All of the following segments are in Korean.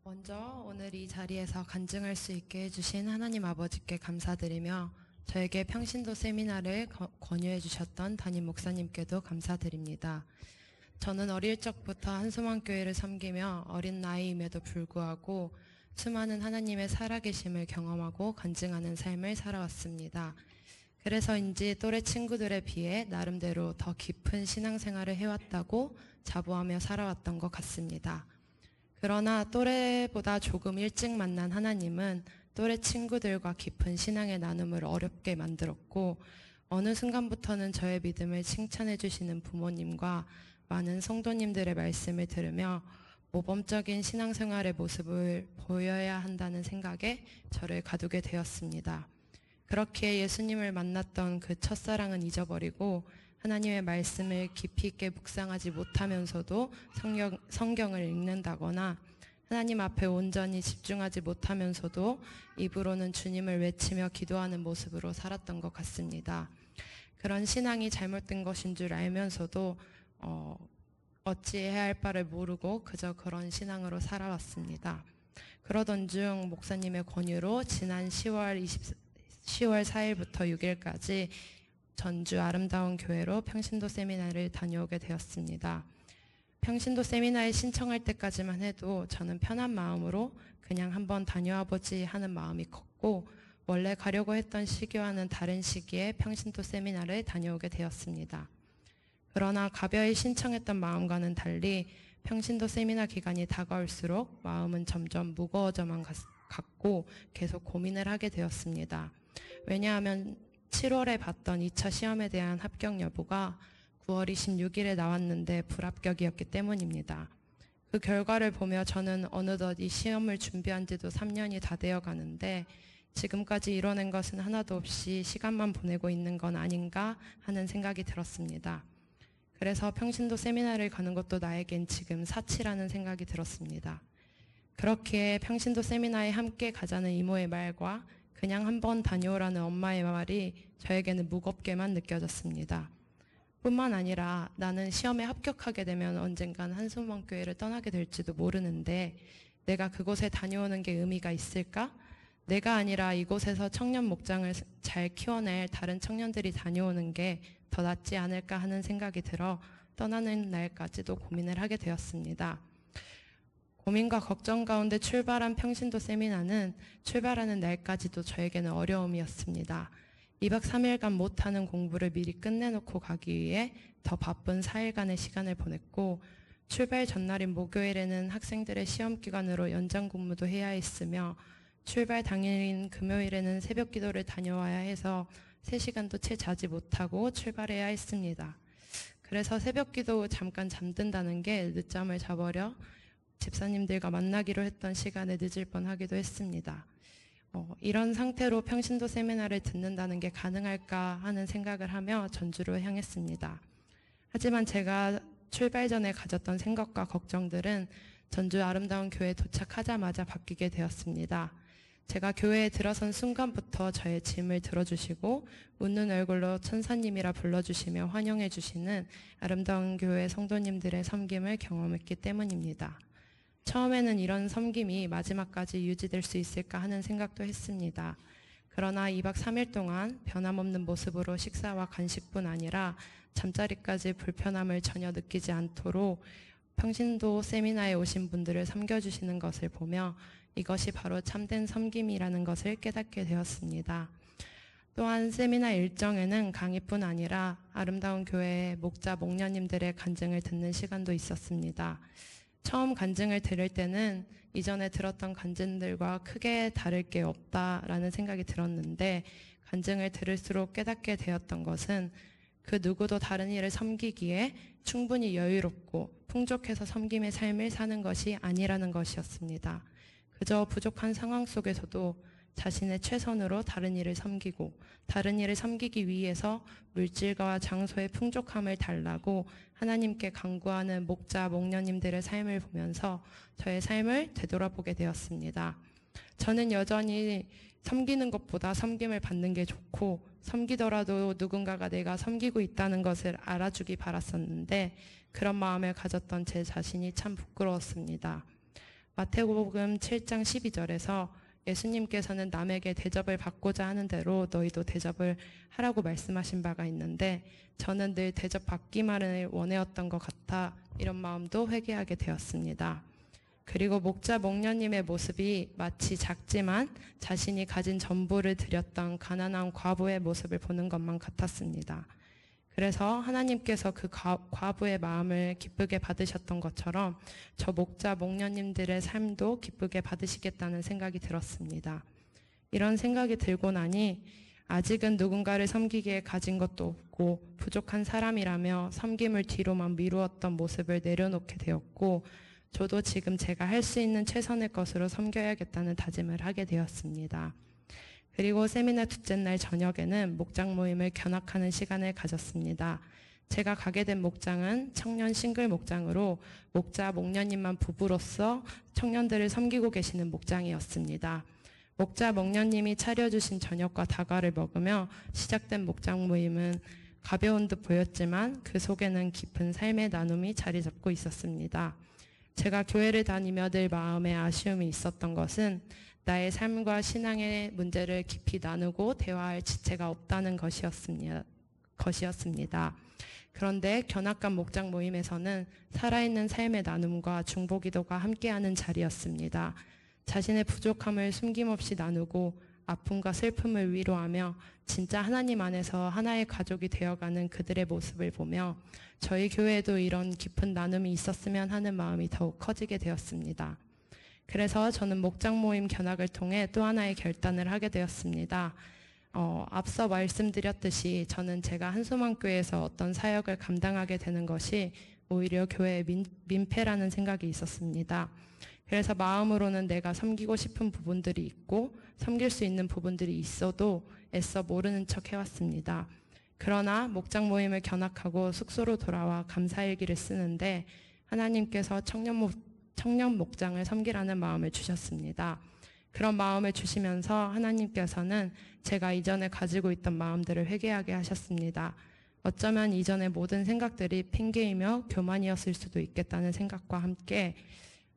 먼저 오늘 이 자리에서 간증할 수 있게 해주신 하나님 아버지께 감사드리며 저에게 평신도 세미나를 권유해 주셨던 담임 목사님께도 감사드립니다. 저는 어릴 적부터 한수망교회를 섬기며 어린 나이임에도 불구하고 수많은 하나님의 살아계심을 경험하고 간증하는 삶을 살아왔습니다. 그래서인지 또래 친구들에 비해 나름대로 더 깊은 신앙생활을 해왔다고 자부하며 살아왔던 것 같습니다. 그러나 또래보다 조금 일찍 만난 하나님은 또래 친구들과 깊은 신앙의 나눔을 어렵게 만들었고 어느 순간부터는 저의 믿음을 칭찬해 주시는 부모님과 많은 성도님들의 말씀을 들으며 모범적인 신앙생활의 모습을 보여야 한다는 생각에 저를 가두게 되었습니다. 그렇게 예수님을 만났던 그 첫사랑은 잊어버리고 하나님의 말씀을 깊이 있게 묵상하지 못하면서도 성경을 읽는다거나 하나님 앞에 온전히 집중하지 못하면서도 입으로는 주님을 외치며 기도하는 모습으로 살았던 것 같습니다. 그런 신앙이 잘못된 것인 줄 알면서도 어찌해야 할 바를 모르고 그저 그런 신앙으로 살아왔습니다. 그러던 중 목사님의 권유로 지난 10월 4일부터 6일까지 전주 아름다운 교회로 평신도 세미나를 다녀오게 되었습니다. 평신도 세미나에 신청할 때까지만 해도 저는 편한 마음으로 그냥 한번 다녀와 보지 하는 마음이 컸고 원래 가려고 했던 시기와는 다른 시기에 평신도 세미나를 다녀오게 되었습니다. 그러나 가벼이 신청했던 마음과는 달리 평신도 세미나 기간이 다가올수록 마음은 점점 무거워져만 갔고 계속 고민을 하게 되었습니다. 왜냐하면 7월에 봤던 2차 시험에 대한 합격 여부가 9월 26일에 나왔는데 불합격이었기 때문입니다. 그 결과를 보며 저는 어느덧 이 시험을 준비한 지도 3년이 다 되어 가는데 지금까지 이뤄낸 것은 하나도 없이 시간만 보내고 있는 건 아닌가 하는 생각이 들었습니다. 그래서 평신도 세미나를 가는 것도 나에겐 지금 사치라는 생각이 들었습니다. 그렇게 평신도 세미나에 함께 가자는 이모의 말과 그냥 한번 다녀오라는 엄마의 말이 저에게는 무겁게만 느껴졌습니다. 뿐만 아니라 나는 시험에 합격하게 되면 언젠간 한수망교회를 떠나게 될지도 모르는데 내가 그곳에 다녀오는 게 의미가 있을까? 내가 아니라 이곳에서 청년 목장을 잘 키워낼 다른 청년들이 다녀오는 게 더 낫지 않을까 하는 생각이 들어 떠나는 날까지도 고민을 하게 되었습니다. 고민과 걱정 가운데 출발한 평신도 세미나는 출발하는 날까지도 저에게는 어려움이었습니다. 2박 3일간 못하는 공부를 미리 끝내놓고 가기 위해 더 바쁜 4일간의 시간을 보냈고 출발 전날인 목요일에는 학생들의 시험 기간으로 연장 근무도 해야 했으며 출발 당일인 금요일에는 새벽 기도를 다녀와야 해서 3시간도 채 자지 못하고 출발해야 했습니다. 그래서 새벽 기도 잠깐 잠든다는 게 늦잠을 자버려 집사님들과 만나기로 했던 시간에 늦을 뻔하기도 했습니다. 이런 상태로 평신도 세미나를 듣는다는 게 가능할까 하는 생각을 하며 전주로 향했습니다. 하지만 제가 출발 전에 가졌던 생각과 걱정들은 전주 아름다운 교회에 도착하자마자 바뀌게 되었습니다. 제가 교회에 들어선 순간부터 저의 짐을 들어주시고 웃는 얼굴로 천사님이라 불러주시며 환영해 주시는 아름다운 교회 성도님들의 섬김을 경험했기 때문입니다. 처음에는 이런 섬김이 마지막까지 유지될 수 있을까 하는 생각도 했습니다. 그러나 2박 3일 동안 변함없는 모습으로 식사와 간식뿐 아니라 잠자리까지 불편함을 전혀 느끼지 않도록 평신도 세미나에 오신 분들을 섬겨주시는 것을 보며 이것이 바로 참된 섬김이라는 것을 깨닫게 되었습니다. 또한 세미나 일정에는 강의뿐 아니라 아름다운 교회의 목자 목녀님들의 간증을 듣는 시간도 있었습니다. 처음 간증을 들을 때는 이전에 들었던 간증들과 크게 다를 게 없다라는 생각이 들었는데 간증을 들을수록 깨닫게 되었던 것은 그 누구도 다른 이를 섬기기에 충분히 여유롭고 풍족해서 섬김의 삶을 사는 것이 아니라는 것이었습니다. 그저 부족한 상황 속에서도 자신의 최선으로 다른 이를 섬기고 다른 이를 섬기기 위해서 물질과 장소의 풍족함을 달라고 하나님께 간구하는 목자, 목녀님들의 삶을 보면서 저의 삶을 되돌아보게 되었습니다. 저는 여전히 섬기는 것보다 섬김을 받는 게 좋고 섬기더라도 누군가가 내가 섬기고 있다는 것을 알아주기 바랐었는데 그런 마음을 가졌던 제 자신이 참 부끄러웠습니다. 마태복음 7장 12절에서 예수님께서는 남에게 대접을 받고자 하는 대로 너희도 대접을 하라고 말씀하신 바가 있는데, 저는 늘 대접받기만을 원해왔던 것 같아 이런 마음도 회개하게 되었습니다. 그리고 목자 목녀님의 모습이 마치 작지만 자신이 가진 전부를 드렸던 가난한 과부의 모습을 보는 것만 같았습니다. 그래서 하나님께서 그 과부의 마음을 기쁘게 받으셨던 것처럼 저 목자 목녀님들의 삶도 기쁘게 받으시겠다는 생각이 들었습니다. 이런 생각이 들고 나니 아직은 누군가를 섬기기에 가진 것도 없고 부족한 사람이라며 섬김을 뒤로만 미루었던 모습을 내려놓게 되었고, 저도 지금 제가 할 수 있는 최선의 것으로 섬겨야겠다는 다짐을 하게 되었습니다. 그리고 세미나 둘째 날 저녁에는 목장 모임을 견학하는 시간을 가졌습니다. 제가 가게 된 목장은 청년 싱글 목장으로 목자 목녀님만 부부로서 청년들을 섬기고 계시는 목장이었습니다. 목자 목녀님이 차려주신 저녁과 다과를 먹으며 시작된 목장 모임은 가벼운 듯 보였지만 그 속에는 깊은 삶의 나눔이 자리 잡고 있었습니다. 제가 교회를 다니며 늘 마음에 아쉬움이 있었던 것은 나의 삶과 신앙의 문제를 깊이 나누고 대화할 지체가 없다는 것이었습니다. 그런데 견학간 목장 모임에서는 살아있는 삶의 나눔과 중보기도가 함께하는 자리였습니다. 자신의 부족함을 숨김없이 나누고 아픔과 슬픔을 위로하며 진짜 하나님 안에서 하나의 가족이 되어가는 그들의 모습을 보며 저희 교회에도 이런 깊은 나눔이 있었으면 하는 마음이 더욱 커지게 되었습니다. 그래서 저는 목장 모임 견학을 통해 또 하나의 결단을 하게 되었습니다. 앞서 말씀드렸듯이 저는 제가 한소망교회에서 어떤 사역을 감당하게 되는 것이 오히려 교회의 민폐라는 생각이 있었습니다. 그래서 마음으로는 내가 섬기고 싶은 부분들이 있고 섬길 수 있는 부분들이 있어도 애써 모르는 척 해왔습니다. 그러나 목장 모임을 견학하고 숙소로 돌아와 감사일기를 쓰는데 하나님께서 청년 목장을 섬기라는 마음을 주셨습니다. 그런 마음을 주시면서 하나님께서는 제가 이전에 가지고 있던 마음들을 회개하게 하셨습니다. 어쩌면 이전의 모든 생각들이 핑계이며 교만이었을 수도 있겠다는 생각과 함께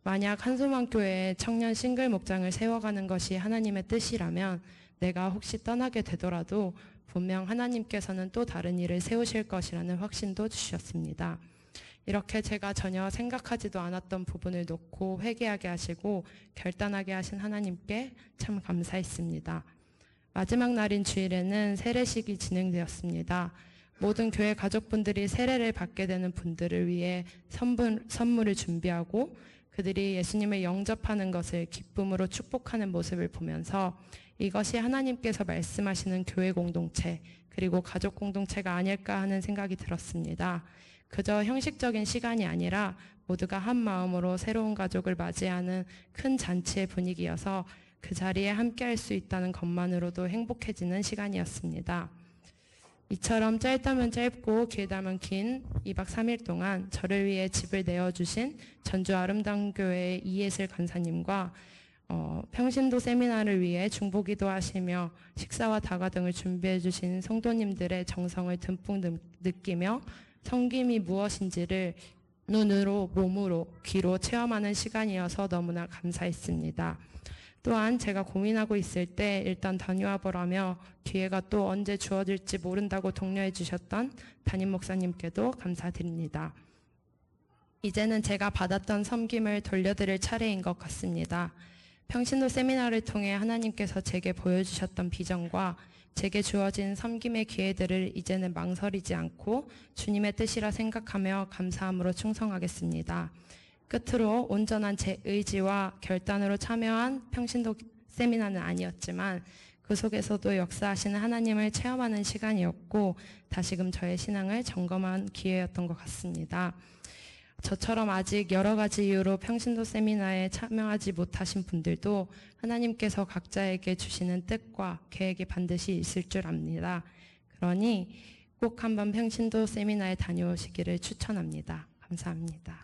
만약 한소망교회에 청년 싱글 목장을 세워가는 것이 하나님의 뜻이라면 내가 혹시 떠나게 되더라도 분명 하나님께서는 또 다른 일을 세우실 것이라는 확신도 주셨습니다. 이렇게 제가 전혀 생각하지도 않았던 부분을 놓고 회개하게 하시고 결단하게 하신 하나님께 참 감사했습니다. 마지막 날인 주일에는 세례식이 진행되었습니다. 모든 교회 가족분들이 세례를 받게 되는 분들을 위해 선물을 준비하고 그들이 예수님을 영접하는 것을 기쁨으로 축복하는 모습을 보면서 이것이 하나님께서 말씀하시는 교회 공동체 그리고 가족 공동체가 아닐까 하는 생각이 들었습니다. 그저 형식적인 시간이 아니라 모두가 한 마음으로 새로운 가족을 맞이하는 큰 잔치의 분위기여서 그 자리에 함께할 수 있다는 것만으로도 행복해지는 시간이었습니다. 이처럼 짧다면 짧고 길다면 긴 2박 3일 동안 저를 위해 집을 내어주신 전주 아름다운 교회의 이예슬 간사님과 평신도 세미나를 위해 중보기도 하시며 식사와 다과 등을 준비해 주신 성도님들의 정성을 듬뿍 느끼며 섬김이 무엇인지를 눈으로, 몸으로, 귀로 체험하는 시간이어서 너무나 감사했습니다. 또한 제가 고민하고 있을 때 일단 다녀와 보라며 기회가 또 언제 주어질지 모른다고 독려해 주셨던 담임 목사님께도 감사드립니다. 이제는 제가 받았던 섬김을 돌려드릴 차례인 것 같습니다. 평신도 세미나를 통해 하나님께서 제게 보여주셨던 비전과 제게 주어진 섬김의 기회들을 이제는 망설이지 않고 주님의 뜻이라 생각하며 감사함으로 충성하겠습니다. 끝으로 온전한 제 의지와 결단으로 참여한 평신도 세미나는 아니었지만 그 속에서도 역사하시는 하나님을 체험하는 시간이었고 다시금 저의 신앙을 점검한 기회였던 것 같습니다. 저처럼 아직 여러 가지 이유로 평신도 세미나에 참여하지 못하신 분들도 하나님께서 각자에게 주시는 뜻과 계획이 반드시 있을 줄 압니다. 그러니 꼭 한번 평신도 세미나에 다녀오시기를 추천합니다. 감사합니다.